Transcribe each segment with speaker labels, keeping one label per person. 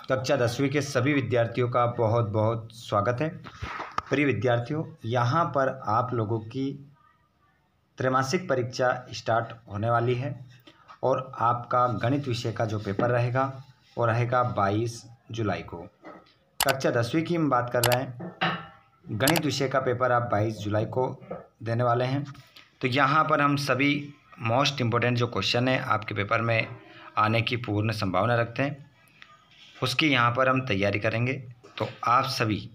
Speaker 1: कक्षा 10वीं के सभी विद्यार्थियों का बहुत बहुत स्वागत है। प्रिय विद्यार्थियों, यहाँ पर आप लोगों की त्रैमासिक परीक्षा स्टार्ट होने वाली है और आपका गणित विषय का जो पेपर रहेगा वो रहेगा 22 जुलाई को। कक्षा 10वीं की हम बात कर रहे हैं। गणित विषय का पेपर आप 22 जुलाई को देने वाले हैं। तो यहाँ पर हम सभी मोस्ट इम्पोर्टेंट जो क्वेश्चन है आपके पेपर में आने की पूर्ण संभावना रखते हैं, उसकी यहाँ पर हम तैयारी करेंगे। तो आप सभी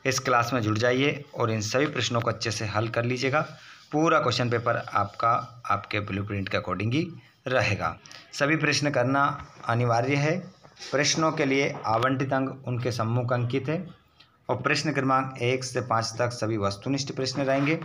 Speaker 1: इस क्लास में जुड़ जाइए और इन सभी प्रश्नों को अच्छे से हल कर लीजिएगा। पूरा क्वेश्चन पेपर आपका आपके ब्लूप्रिंट के अकॉर्डिंग ही रहेगा। सभी प्रश्न करना अनिवार्य है। प्रश्नों के लिए आवंटित अंक उनके सम्मुख अंकित है और प्रश्न क्रमांक 1 से 5 तक सभी वस्तुनिष्ठ प्रश्न रहेंगे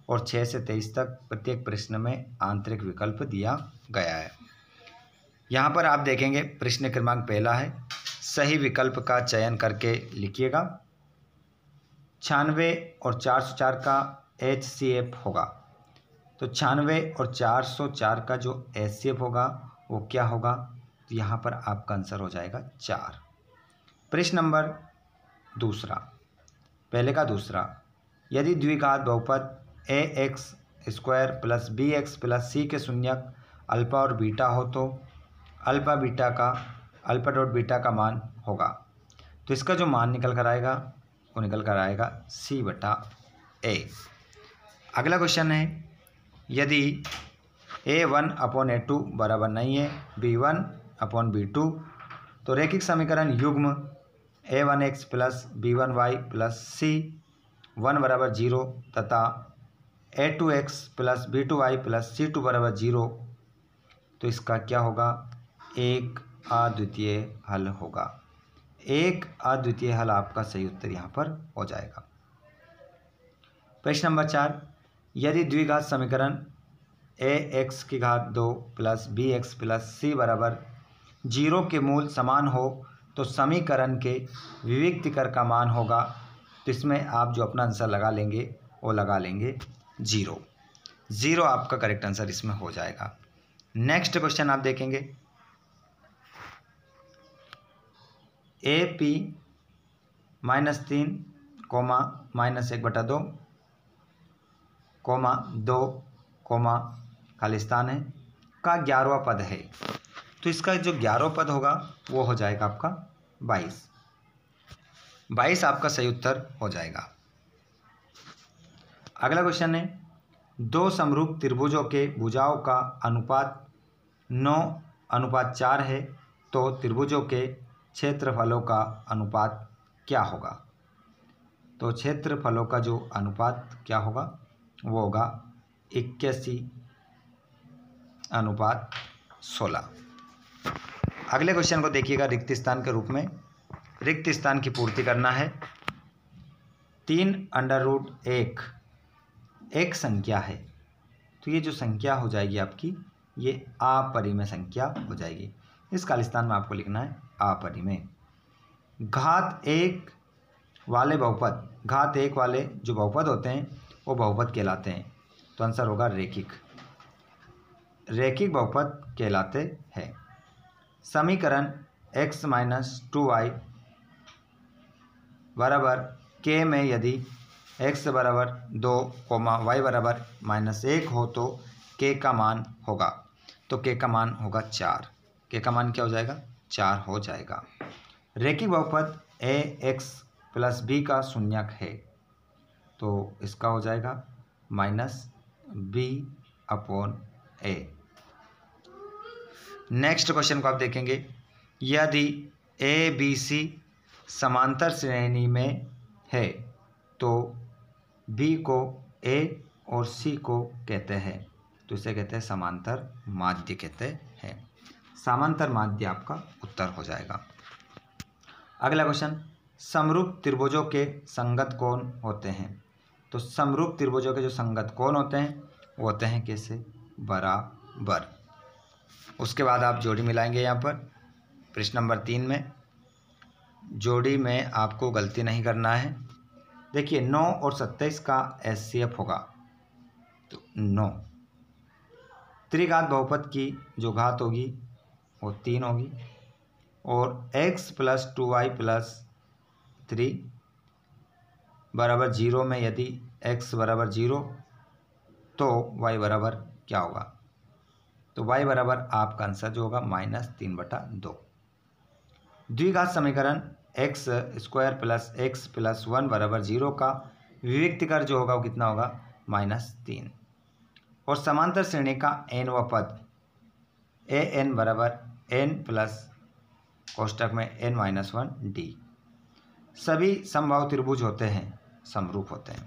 Speaker 1: और 6 से 23 तक प्रत्येक प्रश्न में आंतरिक विकल्प दिया गया है। यहाँ पर आप देखेंगे प्रश्न क्रमांक पहला है, सही विकल्प का चयन करके लिखिएगा। 96 और 404 का HCF होगा। तो 96 और 404 का जो HCF होगा वो क्या होगा? तो यहाँ पर आपका आंसर हो जाएगा 4। प्रश्न नंबर दूसरा, पहले का दूसरा, यदि द्विघात बहुपद ax² + bx + c के शून्यक अल्फा और बीटा हो तो अल्फा डॉट बीटा का मान होगा। तो इसका जो मान निकल कर आएगा वो निकल कर आएगा c/a। अगला क्वेश्चन है, यदि a1/a2 बराबर नहीं है b1/b2 तो रैखिक समीकरण युग्म a1x + b1y + c 1 = 0 तथा a2x + b2y + c2 = 0, तो इसका क्या होगा? एक अद्वितीय हल होगा। एक अद्वितीय हल आपका सही उत्तर यहाँ पर हो जाएगा। प्रश्न नंबर 4, यदि द्विघात समीकरण ax2 + bx + c बराबर 0 के मूल समान हो तो समीकरण के विविक्तिकर का मान होगा। तो इसमें आप जो अपना आंसर लगा लेंगे वो लगा लेंगे 0 आपका करेक्ट आंसर इसमें हो जाएगा। नेक्स्ट क्वेश्चन आप देखेंगे, AP -3, -1/2, 2, खाली स्थान है का 11वां पद है। तो इसका जो 11वां पद होगा वो हो जाएगा आपका 22 आपका सही उत्तर हो जाएगा। अगला क्वेश्चन है, दो समरूप त्रिभुजों के भुजाओं का अनुपात 9:4 है तो त्रिभुजों के क्षेत्रफलों का अनुपात क्या होगा? तो क्षेत्रफलों का जो अनुपात क्या होगा वो होगा 81:16। अगले क्वेश्चन को देखिएगा, रिक्त स्थान के रूप में रिक्त स्थान की पूर्ति करना है। 3√1 एक संख्या है तो ये जो संख्या हो जाएगी आपकी ये अपरिमेय संख्या हो जाएगी। इस खाली स्थान में आपको लिखना है अपरिमेय। घात 1 वाले बहुपद, घात 1 वाले जो बहुपद होते हैं वो बहुपद कहलाते हैं। तो आंसर होगा रैखिक बहुपद कहलाते हैं। समीकरण x - 2y बराबर k में यदि x बराबर 2, y बराबर -1 हो तो k का मान होगा। तो k का मान होगा 4। k का मान क्या हो जाएगा? 4 हो जाएगा। रैखिक बहुपद ax + b का शून्यक है तो इसका हो जाएगा -b/a। नेक्स्ट क्वेश्चन को आप देखेंगे, यदि a b c समांतर श्रेणी में है तो b को a और c को कहते हैं। तो इसे कहते हैं समांतर माध्य कहते हैं। समांतर माध्य आपका उत्तर हो जाएगा। अगला क्वेश्चन, समरूप त्रिभुजों के संगत कोण होते हैं। तो समरूप त्रिभुजों के जो संगत कोण होते हैं वो होते हैं कैसे? बराबर। उसके बाद आप जोड़ी मिलाएंगे। यहाँ पर प्रश्न नंबर 3 में जोड़ी में आपको गलती नहीं करना है। देखिए 9 और 27 का HCF होगा तो 9। त्रिघात बहुपद की जो घात होगी वो 3 होगी। और x प्लस 2y प्लस 3 बराबर 0 में यदि x बराबर 0 तो y बराबर क्या होगा? तो y बराबर आपका आंसर जो होगा -3/2। द्विघात समीकरण x square plus x plus 1 बराबर 0 का विविक्तिकर जो होगा वो कितना होगा? -3। और समांतर श्रेणी का nवां पद ए एन बराबर n प्लस कोष्टक में n-1 d। सभी समबाहु त्रिभुज होते हैं, समरूप होते हैं।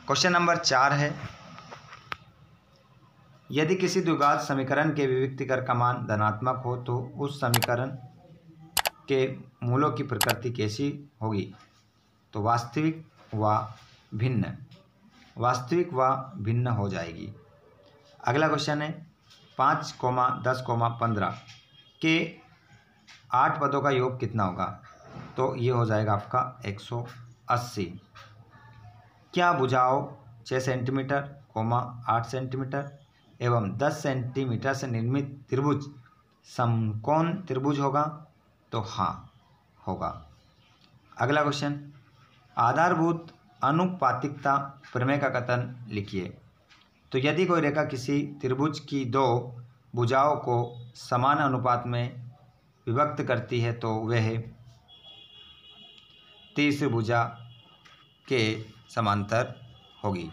Speaker 1: क्वेश्चन नंबर 4 है, यदि किसी द्विघात समीकरण के विविक्तिकर का मान धनात्मक हो तो उस समीकरण के मूलों की प्रकृति कैसी होगी? तो वास्तविक व भिन्न, वास्तविक व भिन्न हो जाएगी। अगला क्वेश्चन है 5, 10, 15 के 8 पदों का योग कितना होगा? तो ये हो जाएगा आपका 180। क्या भुजाओं 6 सेंटीमीटर, 8 सेंटीमीटर एवं 10 सेंटीमीटर से निर्मित त्रिभुज समकोण त्रिभुज होगा? तो हाँ होगा। अगला क्वेश्चन, आधारभूत अनुपातिकता प्रमेय का कथन लिखिए। तो यदि कोई रेखा किसी त्रिभुज की 2 भुजाओं को समान अनुपात में विभक्त करती है तो वह तीसरी भुजा के समांतर होगी।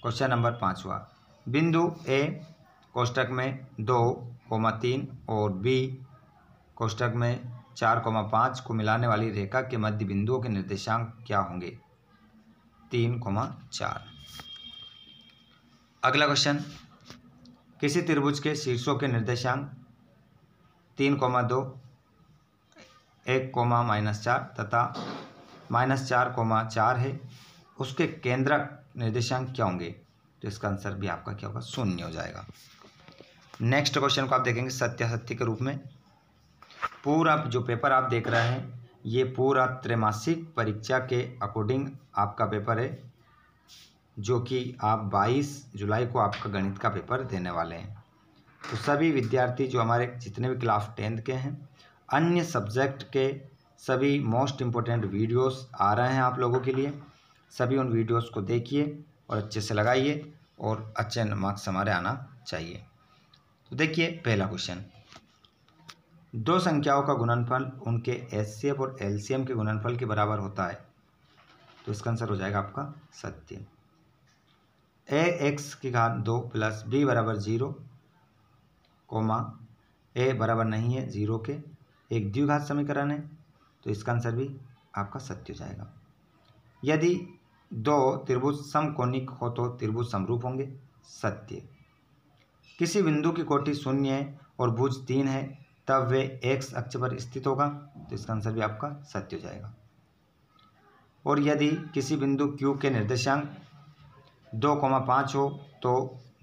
Speaker 1: क्वेश्चन नंबर 5वां, बिंदु ए कोष्टक में 2, 3 और बी कोष्टक में 4, 5 को मिलाने वाली रेखा के मध्य बिंदुओं के निर्देशांक क्या होंगे? 3, 4। अगला क्वेश्चन, किसी त्रिभुज के शीर्षों के निर्देशांक 3, 2, 1, -4 तथा -4, 4 है, उसके केंद्रक निर्देशांक क्या होंगे? तो इसका आंसर भी आपका क्या होगा? 0 हो जाएगा। नेक्स्ट क्वेश्चन को आप देखेंगे सत्यासत्य के रूप में। पूरा जो पेपर आप देख रहे हैं ये पूरा त्रैमासिक परीक्षा के अकॉर्डिंग आपका पेपर है, जो कि आप 22 जुलाई को आपका गणित का पेपर देने वाले हैं। तो सभी विद्यार्थी जो हमारे जितने भी क्लास 10th के हैं, अन्य सब्जेक्ट के सभी मोस्ट इम्पोर्टेंट वीडियोस आ रहे हैं आप लोगों के लिए। सभी उन वीडियोस को देखिए और अच्छे से लगाइए और अच्छे मार्क्स हमारे आना चाहिए। तो देखिए पहला क्वेश्चन, 2 संख्याओं का गुणनफल उनके एचसीएफ और एलसीएम के गुणनफल के बराबर होता है। तो इसका आंसर हो जाएगा आपका सत्य। ax की घात 2 प्लस b बराबर 0, a बराबर नहीं है 0 के, एक द्विघात समीकरण है। तो इसका आंसर भी आपका सत्य हो जाएगा। यदि 2 त्रिभुज समकोणिक हो तो त्रिभुज समरूप होंगे, सत्य। किसी बिंदु की कोटि 0 है और भुज 3 है तब वे x अक्ष पर स्थित होगा। तो इसका आंसर भी आपका सत्य हो जाएगा। और यदि किसी बिंदु q के निर्देशांक 2, 5 हो तो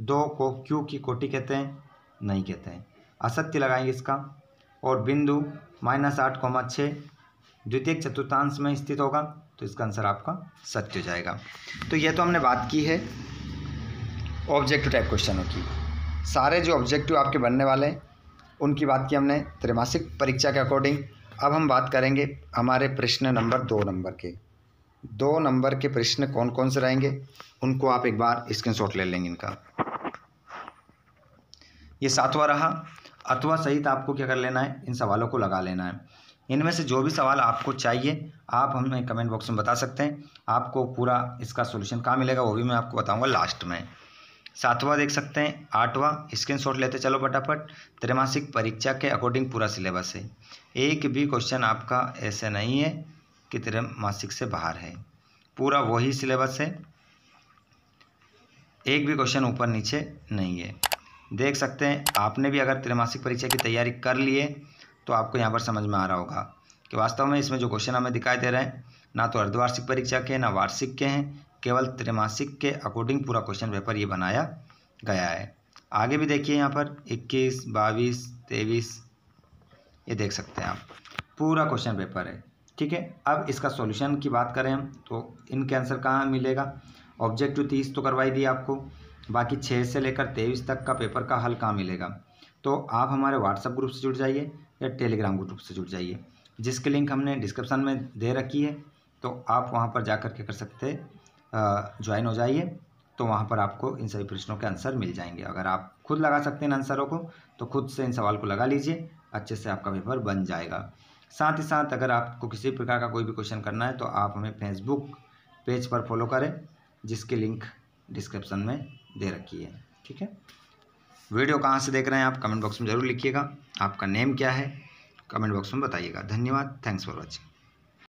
Speaker 1: 2 को q की कोटि कहते हैं? नहीं कहते हैं, असत्य लगाएंगे इसका। और बिंदु -8, 6 द्वितीयक चतुर्थांश में स्थित होगा। तो इसका आंसर आपका सत्य हो जाएगा। तो यह तो हमने बात की है ऑब्जेक्टिव टाइप क्वेश्चनों की। सारे जो ऑब्जेक्टिव आपके बनने वाले हैं उनकी बात की हमने त्रैमासिक परीक्षा के अकॉर्डिंग। अब हम बात करेंगे हमारे प्रश्न नंबर 2 नंबर के। 2 नंबर के प्रश्न कौन कौन से रहेंगे उनको आप एक बार स्क्रीनशॉट ले लेंगे इनका। ये 7वां रहा। अथवा सहित आपको क्या कर लेना है? इन सवालों को लगा लेना है। इनमें से जो भी सवाल आपको चाहिए आप हमें कमेंट बॉक्स में बता सकते हैं। आपको पूरा इसका सॉल्यूशन कहाँ मिलेगा वो भी मैं आपको बताऊंगा लास्ट में। 7वां देख सकते हैं। 8वां स्क्रीनशॉट लेते चलो फटाफट। त्रैमासिक परीक्षा के अकॉर्डिंग पूरा सिलेबस है, एक भी क्वेश्चन आपका ऐसे नहीं है कि त्रैमासिक से बाहर है, पूरा वही सिलेबस है, एक भी क्वेश्चन ऊपर नीचे नहीं है। देख सकते हैं आपने भी अगर त्रैमासिक परीक्षा की तैयारी कर लिए तो आपको यहाँ पर समझ में आ रहा होगा कि वास्तव में इसमें जो क्वेश्चन हमें दिखाई दे रहे हैं ना तो अर्धवार्षिक परीक्षा के ना वार्षिक के हैं, केवल त्रैमासिक के अकॉर्डिंग पूरा क्वेश्चन पेपर ये बनाया गया है। आगे भी देखिए यहाँ पर 21, 22, 23 ये देख सकते हैं आप, पूरा क्वेश्चन पेपर है। ठीक है, अब इसका सॉल्यूशन की बात करें हम तो इनके आंसर कहाँ मिलेगा? ऑब्जेक्टिव 30 तो करवाई दी आपको, बाकी 6 से लेकर 23 तक का पेपर का हल कहाँ मिलेगा? तो आप हमारे व्हाट्सएप ग्रुप से जुड़ जाइए या टेलीग्राम ग्रुप से जुड़ जाइए, जिसकी लिंक हमने डिस्क्रिप्शन में दे रखी है। तो आप वहाँ पर जा कर के कर सकते ज्वाइन हो जाइए। तो वहाँ पर आपको इन सभी प्रश्नों के आंसर मिल जाएंगे। अगर आप खुद लगा सकते हैं इन आंसरों को तो खुद से इन सवाल को लगा लीजिए, अच्छे से आपका पेपर बन जाएगा। साथ ही साथ अगर आपको किसी प्रकार का कोई भी क्वेश्चन करना है तो आप हमें फेसबुक पेज पर फॉलो करें, जिसकी लिंक डिस्क्रिप्शन में दे रखी है। ठीक है, वीडियो कहाँ से देख रहे हैं आप कमेंट बॉक्स में ज़रूर लिखिएगा। आपका नेम क्या है कमेंट बॉक्स में बताइएगा। धन्यवाद, थैंक्स फॉर वॉचिंग।